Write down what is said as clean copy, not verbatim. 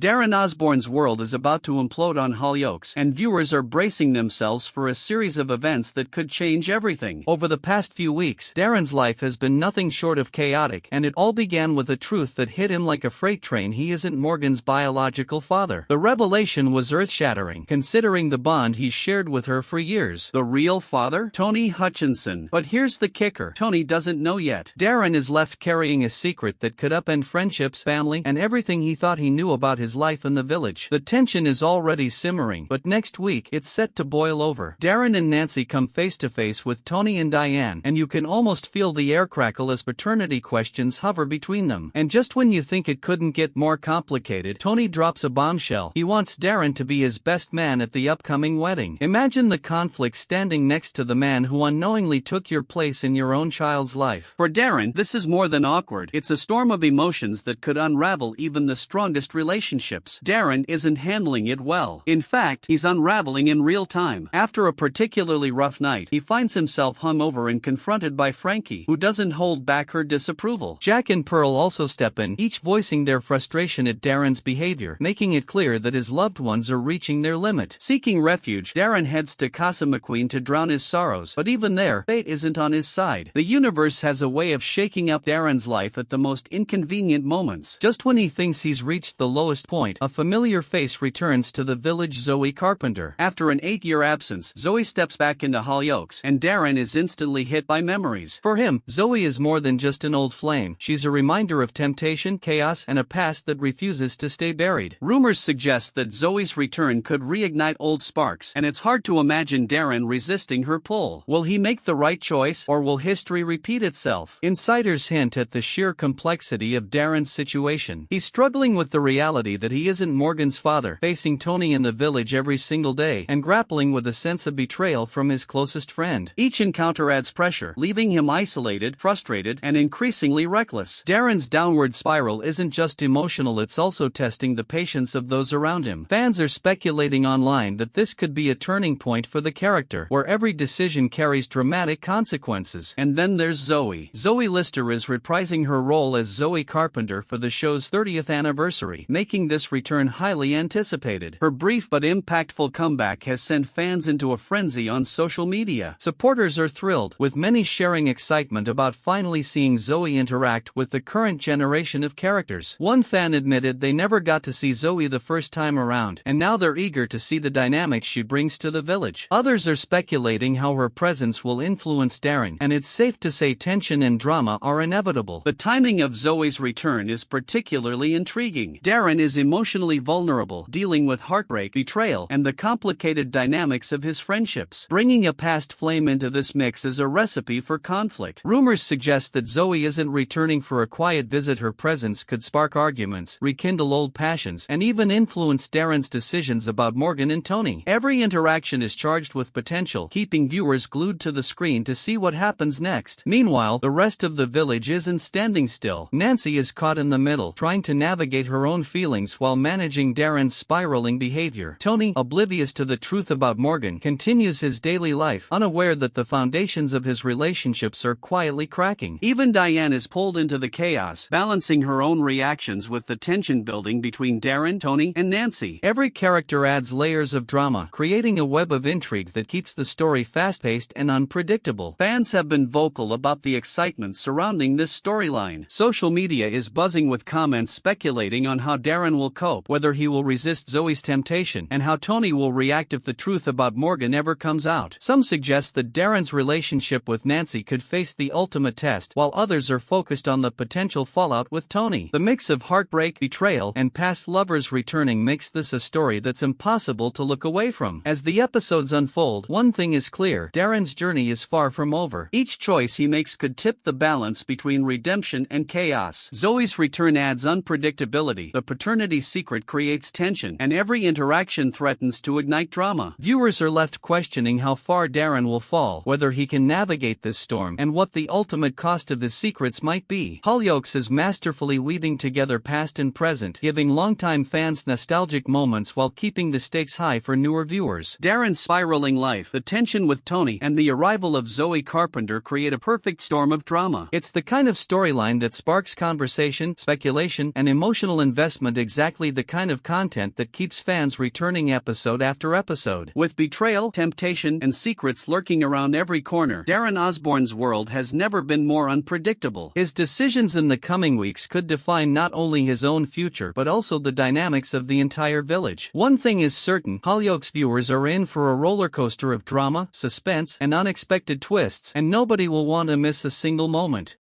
Darren Osborne's world is about to implode on Hollyoaks, and viewers are bracing themselves for a series of events that could change everything. Over the past few weeks, Darren's life has been nothing short of chaotic, and it all began with a truth that hit him like a freight train: he isn't Morgan's biological father. The revelation was earth-shattering, considering the bond he's shared with her for years. The real father? Tony Hutchinson. But here's the kicker: Tony doesn't know yet. Darren is left carrying a secret that could upend friendships, family, and everything he thought he knew about his life in the village. The tension is already simmering, but next week it's set to boil over. Darren and Nancy come face to face with Tony and Diane, and you can almost feel the air crackle as paternity questions hover between them. And just when you think it couldn't get more complicated, Tony drops a bombshell. He wants Darren to be his best man at the upcoming wedding. Imagine the conflict standing next to the man who unknowingly took your place in your own child's life. For Darren, this is more than awkward. It's a storm of emotions that could unravel even the strongest relationships. Darren isn't handling it well. In fact, he's unraveling in real time. After a particularly rough night, he finds himself hungover and confronted by Frankie, who doesn't hold back her disapproval. Jack and Pearl also step in, each voicing their frustration at Darren's behavior, making it clear that his loved ones are reaching their limit. Seeking refuge, Darren heads to Casa McQueen to drown his sorrows, but even there, fate isn't on his side. The universe has a way of shaking up Darren's life at the most inconvenient moments. Just when he thinks he's reached the lowest point, a familiar face returns to the village: Zoe Carpenter. After an 8-year absence, Zoe steps back into Hollyoaks, and Darren is instantly hit by memories. For him, Zoe is more than just an old flame. She's a reminder of temptation, chaos, and a past that refuses to stay buried. Rumors suggest that Zoe's return could reignite old sparks, and it's hard to imagine Darren resisting her pull. Will he make the right choice, or will history repeat itself? Insiders hint at the sheer complexity of Darren's situation. He's struggling with the reality that he isn't Morgan's father, facing Tony in the village every single day, and grappling with a sense of betrayal from his closest friend. Each encounter adds pressure, leaving him isolated, frustrated, and increasingly reckless. Darren's downward spiral isn't just emotional, it's also testing the patience of those around him. Fans are speculating online that this could be a turning point for the character, where every decision carries dramatic consequences. And then there's Zoe. Zoe Lister is reprising her role as Zoe Carpenter for the show's 30th anniversary, making this return highly anticipated. Her brief but impactful comeback has sent fans into a frenzy on social media. Supporters are thrilled, with many sharing excitement about finally seeing Zoe interact with the current generation of characters. One fan admitted they never got to see Zoe the first time around, and now they're eager to see the dynamics she brings to the village. Others are speculating how her presence will influence Darren, and it's safe to say tension and drama are inevitable. The timing of Zoe's return is particularly intriguing. Darren is emotionally vulnerable, dealing with heartbreak, betrayal, and the complicated dynamics of his friendships. Bringing a past flame into this mix is a recipe for conflict. Rumors suggest that Zoe isn't returning for a quiet visit. Her presence could spark arguments, rekindle old passions, and even influence Darren's decisions about Morgan and Tony. Every interaction is charged with potential, keeping viewers glued to the screen to see what happens next. Meanwhile, the rest of the village isn't standing still. Nancy is caught in the middle, trying to navigate her own feelings while managing Darren's spiraling behavior. Tony, oblivious to the truth about Morgan, continues his daily life, unaware that the foundations of his relationships are quietly cracking. Even Diane is pulled into the chaos, balancing her own reactions with the tension building between Darren, Tony, and Nancy. Every character adds layers of drama, creating a web of intrigue that keeps the story fast-paced and unpredictable. Fans have been vocal about the excitement surrounding this storyline. Social media is buzzing with comments speculating on how Darren will cope, whether he will resist Zoe's temptation, and how Tony will react if the truth about Morgan ever comes out. Some suggest that Darren's relationship with Nancy could face the ultimate test, while others are focused on the potential fallout with Tony. The mix of heartbreak, betrayal, and past lovers returning makes this a story that's impossible to look away from. As the episodes unfold, one thing is clear: Darren's journey is far from over. Each choice he makes could tip the balance between redemption and chaos. Zoe's return adds unpredictability, the paternity secret creates tension, and every interaction threatens to ignite drama. Viewers are left questioning how far Darren will fall, whether he can navigate this storm, and what the ultimate cost of his secrets might be. Hollyoaks is masterfully weaving together past and present, giving longtime fans nostalgic moments while keeping the stakes high for newer viewers. Darren's spiraling life, the tension with Tony, and the arrival of Zoe Carpenter create a perfect storm of drama. It's the kind of storyline that sparks conversation, speculation, and emotional investment exactly the kind of content that keeps fans returning episode after episode. With betrayal, temptation, and secrets lurking around every corner, Darren Osborne's world has never been more unpredictable. His decisions in the coming weeks could define not only his own future but also the dynamics of the entire village. One thing is certain: Hollyoaks viewers are in for a roller coaster of drama, suspense, and unexpected twists, and nobody will want to miss a single moment.